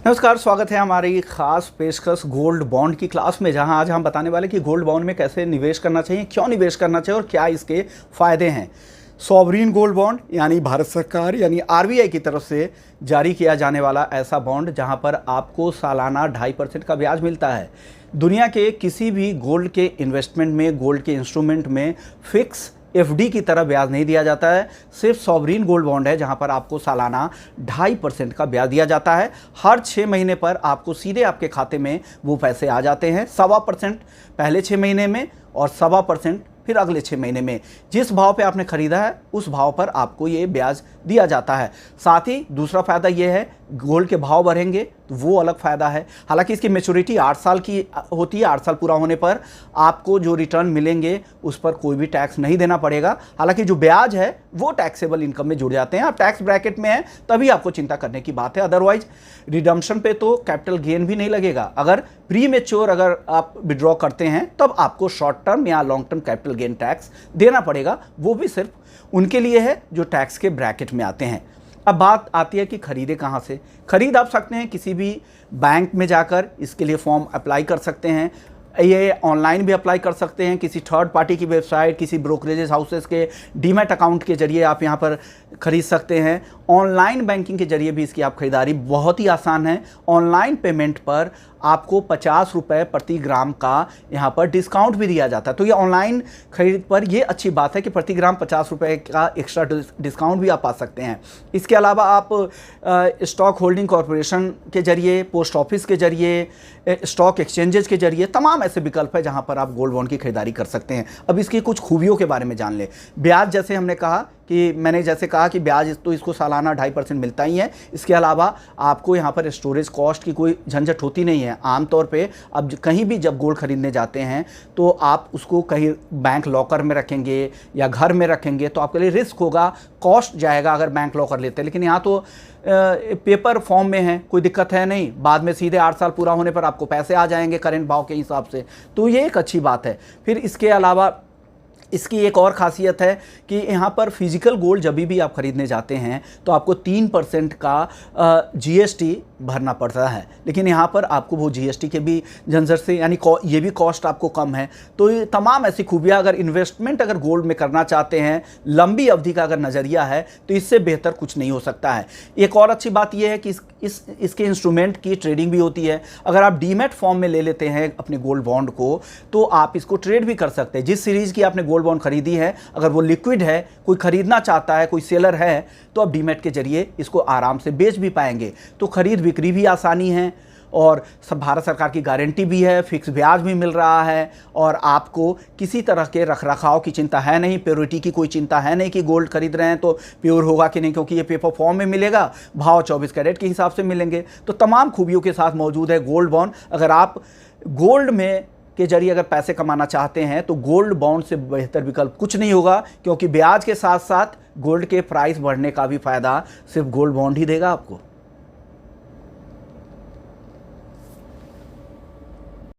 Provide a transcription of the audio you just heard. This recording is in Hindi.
नमस्कार, स्वागत है हमारी खास पेशकश गोल्ड बॉन्ड की क्लास में, जहां आज हम बताने वाले कि गोल्ड बॉन्ड में कैसे निवेश करना चाहिए, क्यों निवेश करना चाहिए और क्या इसके फ़ायदे हैं। सॉवरीन गोल्ड बॉन्ड यानी भारत सरकार यानी आरबीआई की तरफ से जारी किया जाने वाला ऐसा बॉन्ड जहां पर आपको सालाना 2.5% का ब्याज मिलता है। दुनिया के किसी भी गोल्ड के इन्वेस्टमेंट में, गोल्ड के इंस्ट्रूमेंट में फिक्स एफडी की तरह ब्याज नहीं दिया जाता है। सिर्फ सॉवरीन गोल्ड बॉन्ड है जहां पर आपको सालाना 2.5% का ब्याज दिया जाता है। हर 6 महीने पर आपको सीधे आपके खाते में वो पैसे आ जाते हैं। 1.25% पहले 6 महीने में और 1.25% फिर अगले 6 महीने में। जिस भाव पे आपने खरीदा है उस भाव पर आपको ये ब्याज दिया जाता है। साथ ही दूसरा फ़ायदा ये है, गोल्ड के भाव बढ़ेंगे तो वो अलग फ़ायदा है। हालांकि इसकी मैच्योरिटी 8 साल की होती है। 8 साल पूरा होने पर आपको जो रिटर्न मिलेंगे उस पर कोई भी टैक्स नहीं देना पड़ेगा। हालांकि जो ब्याज है वो टैक्सेबल इनकम में जुड़ जाते हैं। आप टैक्स ब्रैकेट में हैं तभी आपको चिंता करने की बात है। अदरवाइज रिडम्पशन पे तो कैपिटल गेन भी नहीं लगेगा। अगर प्री मेच्योर अगर आप विड्रॉ करते हैं तब आपको शॉर्ट टर्म या long term capital gain tax देना पड़ेगा। वो भी सिर्फ उनके लिए है जो टैक्स के ब्रैकेट में आते हैं। अब बात आती है कि खरीदे कहाँ से। खरीद आप सकते हैं किसी भी बैंक में जाकर, इसके लिए फॉर्म अप्लाई कर सकते हैं। ये ऑनलाइन भी अप्लाई कर सकते हैं, किसी थर्ड पार्टी की वेबसाइट, किसी ब्रोकरेजेस हाउसेस के डीमैट अकाउंट के जरिए आप यहाँ पर खरीद सकते हैं। ऑनलाइन बैंकिंग के जरिए भी इसकी आप खरीदारी बहुत ही आसान है। ऑनलाइन पेमेंट पर आपको 50 रुपये प्रति ग्राम का यहाँ पर डिस्काउंट भी दिया जाता है। तो ये ऑनलाइन खरीद पर ये अच्छी बात है कि प्रति ग्राम 50 रुपये का एक्स्ट्रा डिस्काउंट भी आप पा सकते हैं। इसके अलावा आप स्टॉक होल्डिंग कॉरपोरेशन के जरिए, पोस्ट ऑफिस के जरिए, स्टॉक एक्सचेंजेस के जरिए तमाम ऐसे विकल्प है जहाँ पर आप गोल्ड बॉन्ड की खरीदारी कर सकते हैं। अब इसकी कुछ खूबियों के बारे में जान लें। ब्याज, जैसे हमने कहा कि मैंने जैसे कहा कि ब्याज तो इसको सालाना 2.5% मिलता ही है। इसके अलावा आपको यहाँ पर स्टोरेज कॉस्ट की कोई झंझट होती नहीं है। आमतौर पे अब कहीं भी जब गोल्ड खरीदने जाते हैं तो आप उसको कहीं बैंक लॉकर में रखेंगे या घर में रखेंगे तो आपके लिए रिस्क होगा, कॉस्ट जाएगा अगर बैंक लॉकर लेते हैं। लेकिन यहाँ तो पेपर फॉर्म में है, कोई दिक्कत है नहीं। बाद में सीधे 8 साल पूरा होने पर आपको पैसे आ जाएंगे करेंट भाव के हिसाब से। तो ये एक अच्छी बात है। फिर इसके अलावा इसकी एक और ख़ासियत है कि यहाँ पर फिजिकल गोल्ड जब भी आप ख़रीदने जाते हैं तो आपको 3% का जीएसटी भरना पड़ता है। लेकिन यहाँ पर आपको वो जीएसटी के भी झंझट से, यानी ये भी कॉस्ट आपको कम है। तो ये तमाम ऐसी खूबियाँ, अगर इन्वेस्टमेंट अगर गोल्ड में करना चाहते हैं, लंबी अवधि का अगर नज़रिया है तो इससे बेहतर कुछ नहीं हो सकता है। एक और अच्छी बात यह है कि इसके इंस्ट्रूमेंट की ट्रेडिंग भी होती है। अगर आप डीमैट फॉर्म में ले लेते हैं अपने गोल्ड बॉन्ड को तो आप इसको ट्रेड भी कर सकते हैं। जिस सीरीज़ की आपने गोल्ड बॉन्ड खरीदी है, अगर वो लिक्विड है, कोई खरीदना चाहता है, कोई सेलर है, तो आप डीमैट के जरिए इसको आराम से बेच भी पाएंगे। तो खरीद बिक्री भी आसानी है और सब भारत सरकार की गारंटी भी है, फिक्स ब्याज भी मिल रहा है और आपको किसी तरह के रखरखाव की चिंता है नहीं, प्योरिटी की कोई चिंता है नहीं कि गोल्ड खरीद रहे हैं तो प्योर होगा कि नहीं, क्योंकि ये पेपर फॉर्म में मिलेगा, भाव 24 कैरेट के हिसाब से मिलेंगे। तो तमाम खूबियों के साथ मौजूद है गोल्ड बॉन्ड। अगर आप गोल्ड में के जरिए अगर पैसे कमाना चाहते हैं तो गोल्ड बॉन्ड से बेहतर विकल्प कुछ नहीं होगा, क्योंकि ब्याज के साथ साथ गोल्ड के प्राइस बढ़ने का भी फ़ायदा सिर्फ गोल्ड बॉन्ड ही देगा आपको।